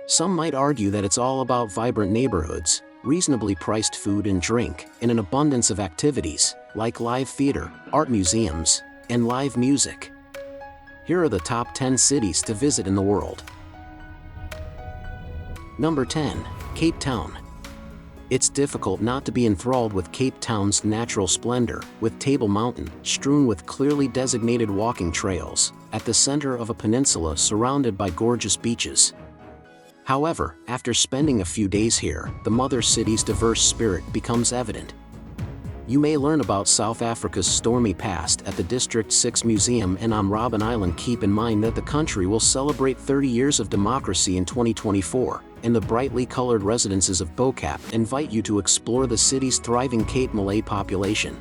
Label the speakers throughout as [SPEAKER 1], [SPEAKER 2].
[SPEAKER 1] Some might argue that it's all about vibrant neighborhoods, reasonably priced food and drink, and an abundance of activities, like live theater, art museums, and live music. Here are the top 10 cities to visit in the world. Number 10. Cape Town. It's difficult not to be enthralled with Cape Town's natural splendor, with Table Mountain, strewn with clearly designated walking trails, at the center of a peninsula surrounded by gorgeous beaches. However, after spending a few days here, the mother city's diverse spirit becomes evident. You may learn about South Africa's stormy past at the District 6 Museum, and on Robben Island keep in mind that the country will celebrate 30 years of democracy in 2024, and the brightly colored residences of Bokap invite you to explore the city's thriving Cape Malay population.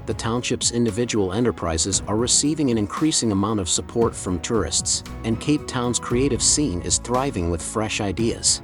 [SPEAKER 1] The township's individual enterprises are receiving an increasing amount of support from tourists, and Cape Town's creative scene is thriving with fresh ideas.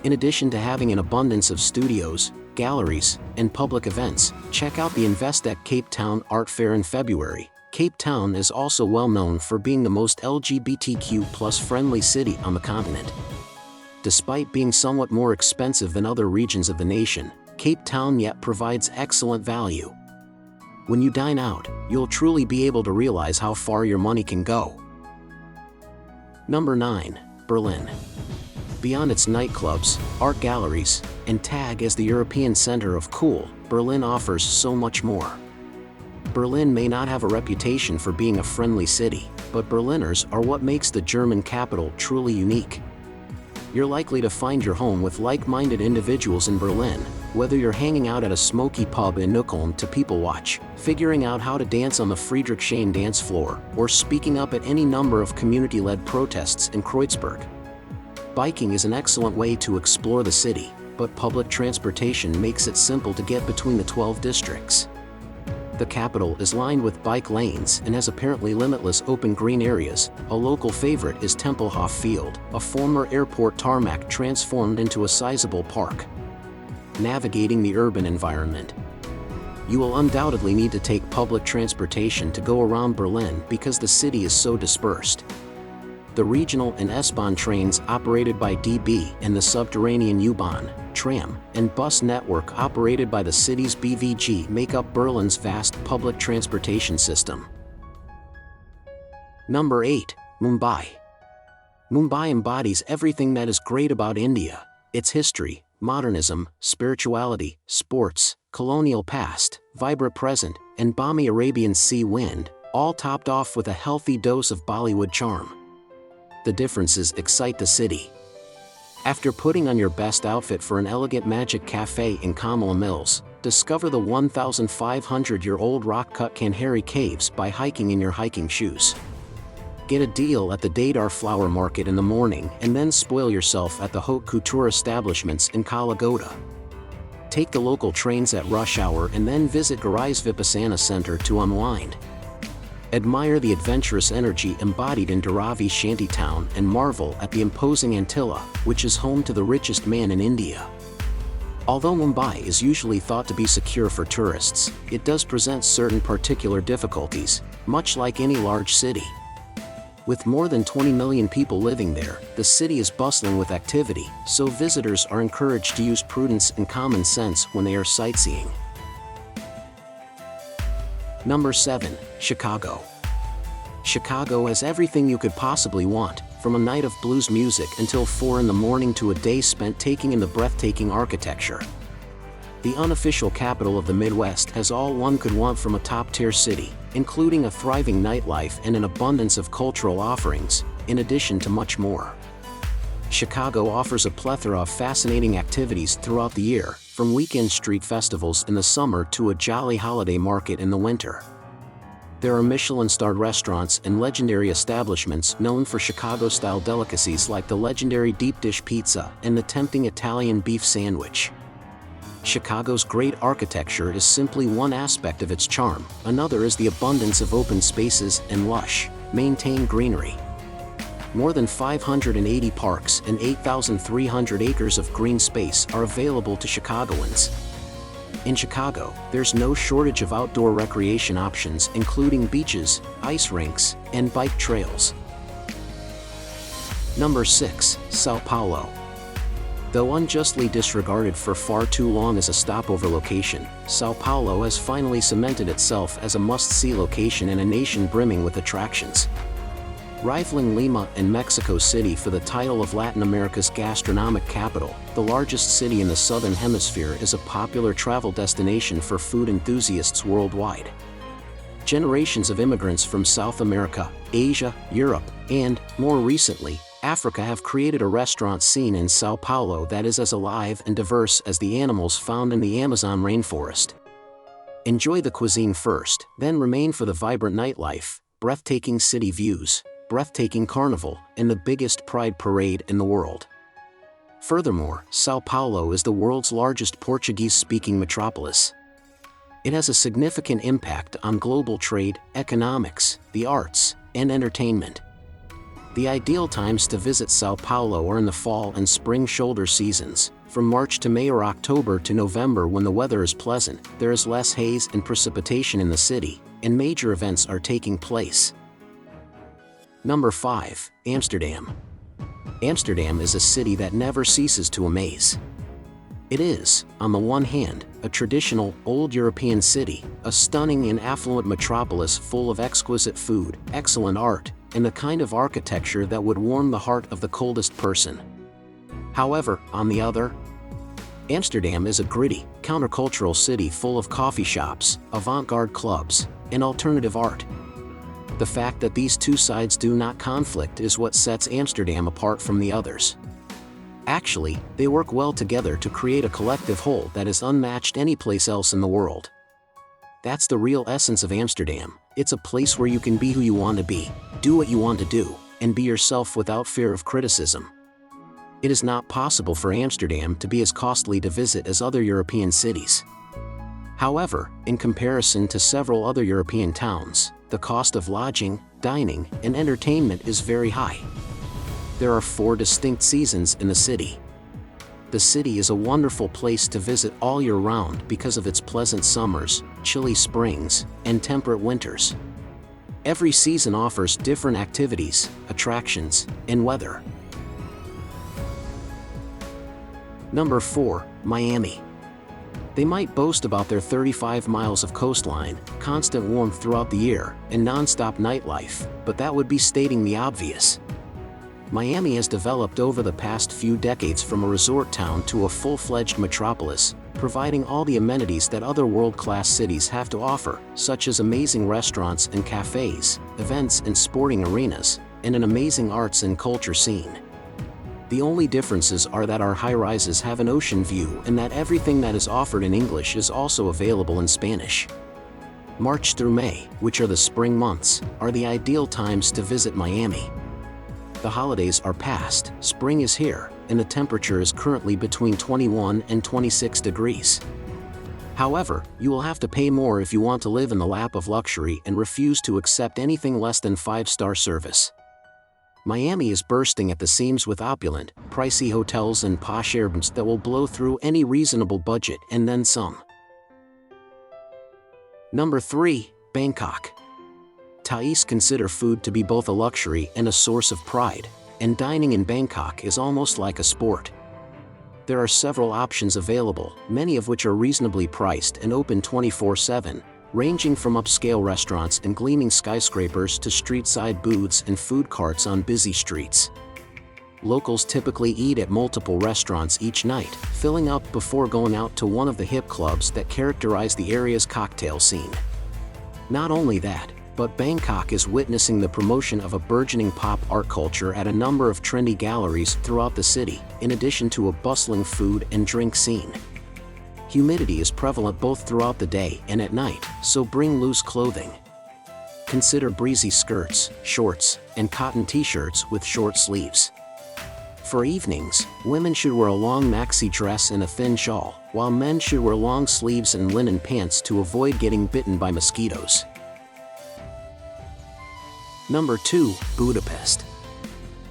[SPEAKER 1] In addition to having an abundance of studios, galleries, and public events, check out the Investec Cape Town Art Fair in February. Cape Town is also well known for being the most LGBTQ+ friendly city on the continent. Despite being somewhat more expensive than other regions of the nation, Cape Town yet provides excellent value. When you dine out, you'll truly be able to realize how far your money can go. Number 9. Berlin. Beyond its nightclubs, art galleries, and tag as the European center of cool, Berlin offers so much more. Berlin may not have a reputation for being a friendly city, but Berliners are what makes the German capital truly unique. You're likely to find your home with like-minded individuals in Berlin, whether you're hanging out at a smoky pub in Neukölln to people watch, figuring out how to dance on the Friedrichshain dance floor, or speaking up at any number of community-led protests in Kreuzberg. Biking is an excellent way to explore the city, but public transportation makes it simple to get between the 12 districts. The capital is lined with bike lanes and has apparently limitless open green areas. A local favorite is Tempelhof Field, a former airport tarmac transformed into a sizable park. Navigating the urban environment. You will undoubtedly need to take public transportation to go around Berlin because the city is so dispersed. The regional and S-Bahn trains operated by DB and the subterranean U-Bahn, tram, and bus network operated by the city's BVG make up Berlin's vast public transportation system. Number 8. Mumbai. Mumbai embodies everything that is great about India: its history, modernism, spirituality, sports, colonial past, vibrant present, and balmy Arabian Sea wind, all topped off with a healthy dose of Bollywood charm. The differences excite the city. After putting on your best outfit for an elegant magic cafe in Kamala Mills, discover the 1,500-year-old rock-cut Kanheri Caves by hiking in your hiking shoes. Get a deal at the Dadar Flower Market in the morning and then spoil yourself at the haute couture establishments in Kalagoda. Take the local trains at rush hour and then visit Garai's Vipassana Center to unwind. Admire the adventurous energy embodied in Dharavi Shantytown and marvel at the imposing Antilla, which is home to the richest man in India. Although Mumbai is usually thought to be secure for tourists, it does present certain particular difficulties, much like any large city. With more than 20 million people living there, the city is bustling with activity, so visitors are encouraged to use prudence and common sense when they are sightseeing. Number 7. Chicago. Chicago has everything you could possibly want, from a night of blues music until 4 in the morning to a day spent taking in the breathtaking architecture. The unofficial capital of the Midwest has all one could want from a top-tier city, including a thriving nightlife and an abundance of cultural offerings, in addition to much more. Chicago offers a plethora of fascinating activities throughout the year, from weekend street festivals in the summer to a jolly holiday market in the winter. There are Michelin-starred restaurants and legendary establishments known for Chicago-style delicacies like the legendary deep dish pizza and the tempting Italian beef sandwich. Chicago's great architecture is simply one aspect of its charm. Another is the abundance of open spaces and lush, maintained greenery. More than 580 parks and 8,300 acres of green space are available to Chicagoans. In Chicago, there's no shortage of outdoor recreation options, including beaches, ice rinks, and bike trails. Number 6. Sao Paulo. Though unjustly disregarded for far too long as a stopover location, Sao Paulo has finally cemented itself as a must-see location in a nation brimming with attractions. Rivaling Lima and Mexico City for the title of Latin America's gastronomic capital, the largest city in the Southern Hemisphere is a popular travel destination for food enthusiasts worldwide. Generations of immigrants from South America, Asia, Europe, and, more recently, Africa have created a restaurant scene in Sao Paulo that is as alive and diverse as the animals found in the Amazon rainforest. Enjoy the cuisine first, then remain for the vibrant nightlife, breathtaking city views, breathtaking carnival, and the biggest pride parade in the world. Furthermore, Sao Paulo is the world's largest Portuguese-speaking metropolis. It has a significant impact on global trade, economics, the arts, and entertainment. The ideal times to visit Sao Paulo are in the fall and spring shoulder seasons, from March to May or October to November when the weather is pleasant, there is less haze and precipitation in the city, and major events are taking place. Number 5. Amsterdam. Amsterdam is a city that never ceases to amaze. It is, on the one hand, a traditional, old European city, a stunning and affluent metropolis full of exquisite food, excellent art, and the kind of architecture that would warm the heart of the coldest person. However, on the other, Amsterdam is a gritty, countercultural city full of coffee shops, avant-garde clubs, and alternative art. The fact that these two sides do not conflict is what sets Amsterdam apart from the others. Actually, they work well together to create a collective whole that is unmatched anyplace else in the world. That's the real essence of Amsterdam. It's a place where you can be who you want to be, do what you want to do, and be yourself without fear of criticism. It is not possible for Amsterdam to be as costly to visit as other European cities. However, in comparison to several other European towns, the cost of lodging, dining, and entertainment is very high. There are 4 distinct seasons in the city. The city is a wonderful place to visit all year round because of its pleasant summers, chilly springs, and temperate winters. Every season offers different activities, attractions, and weather. Number 4. Miami. They might boast about their 35 miles of coastline, constant warmth throughout the year, and non-stop nightlife, but that would be stating the obvious. Miami has developed over the past few decades from a resort town to a full-fledged metropolis, providing all the amenities that other world-class cities have to offer, such as amazing restaurants and cafes, events and sporting arenas, and an amazing arts and culture scene. The only differences are that our high-rises have an ocean view and that everything that is offered in English is also available in Spanish. March through May, which are the spring months, are the ideal times to visit Miami. The holidays are past, spring is here, and the temperature is currently between 21 and 26 degrees. However, you will have to pay more if you want to live in the lap of luxury and refuse to accept anything less than 5-star service. Miami is bursting at the seams with opulent, pricey hotels and posh Airbnbs that will blow through any reasonable budget and then some. Number 3. Bangkok. Thais consider food to be both a luxury and a source of pride, and dining in Bangkok is almost like a sport. There are several options available, many of which are reasonably priced and open 24/7, ranging from upscale restaurants and gleaming skyscrapers to street-side booths and food carts on busy streets. Locals typically eat at multiple restaurants each night, filling up before going out to one of the hip clubs that characterize the area's cocktail scene. Not only that, but Bangkok is witnessing the promotion of a burgeoning pop art culture at a number of trendy galleries throughout the city, in addition to a bustling food and drink scene. Humidity is prevalent both throughout the day and at night, so bring loose clothing. Consider breezy skirts, shorts, and cotton t-shirts with short sleeves. For evenings, women should wear a long maxi dress and a thin shawl, while men should wear long sleeves and linen pants to avoid getting bitten by mosquitoes. Number 2. Budapest.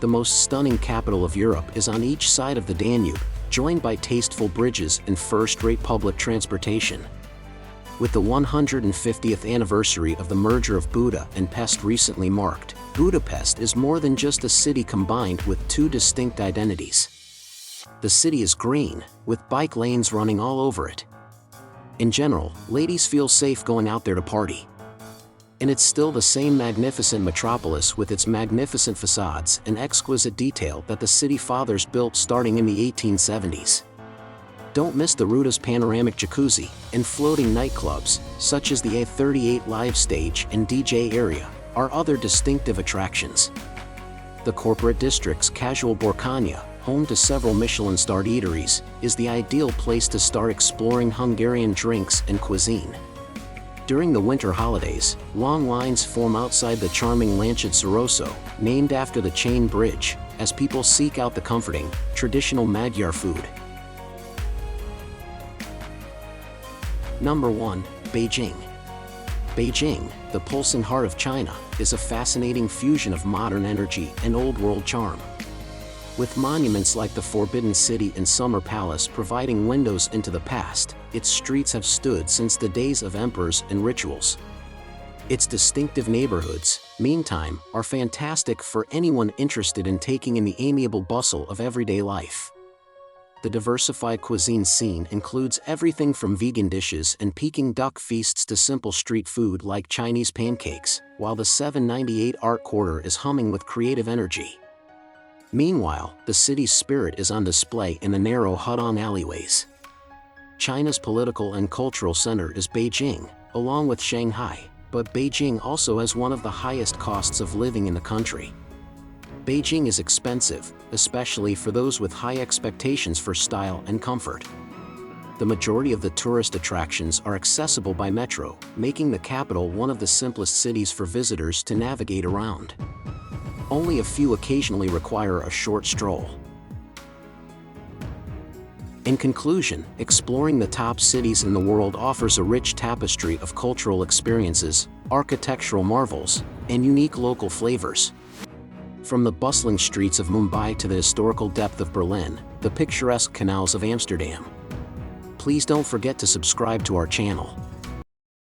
[SPEAKER 1] The most stunning capital of Europe is on each side of the Danube, joined by tasteful bridges and first-rate public transportation. With the 150th anniversary of the merger of Buda and Pest recently marked, Budapest is more than just a city combined with two distinct identities. The city is green, with bike lanes running all over it. In general, ladies feel safe going out there to party. And it's still the same magnificent metropolis with its magnificent facades and exquisite detail that the city fathers built starting in the 1870s. Don't miss the Ruta's panoramic jacuzzi and floating nightclubs, such as the A38 live stage and DJ area, are other distinctive attractions. The corporate district's casual Borkanya, home to several Michelin-starred eateries, is the ideal place to start exploring Hungarian drinks and cuisine. During the winter holidays, long lines form outside the charming Lancid Soroso, named after the chain bridge, as people seek out the comforting, traditional Magyar food. Number 1. Beijing. Beijing, the pulsing heart of China, is a fascinating fusion of modern energy and old-world charm. With monuments like the Forbidden City and Summer Palace providing windows into the past, its streets have stood since the days of emperors and rituals. Its distinctive neighborhoods, meantime, are fantastic for anyone interested in taking in the amiable bustle of everyday life. The diversified cuisine scene includes everything from vegan dishes and Peking duck feasts to simple street food like Chinese pancakes, while the 798 art quarter is humming with creative energy. Meanwhile, the city's spirit is on display in the narrow Hudong alleyways. China's political and cultural center is Beijing, along with Shanghai, but Beijing also has one of the highest costs of living in the country. Beijing is expensive, especially for those with high expectations for style and comfort. The majority of the tourist attractions are accessible by metro, making the capital one of the simplest cities for visitors to navigate around. Only a few occasionally require a short stroll. In conclusion, exploring the top cities in the world offers a rich tapestry of cultural experiences, architectural marvels, and unique local flavors. From the bustling streets of Mumbai to the historical depth of Berlin, the picturesque canals of Amsterdam. Please don't forget to subscribe to our channel.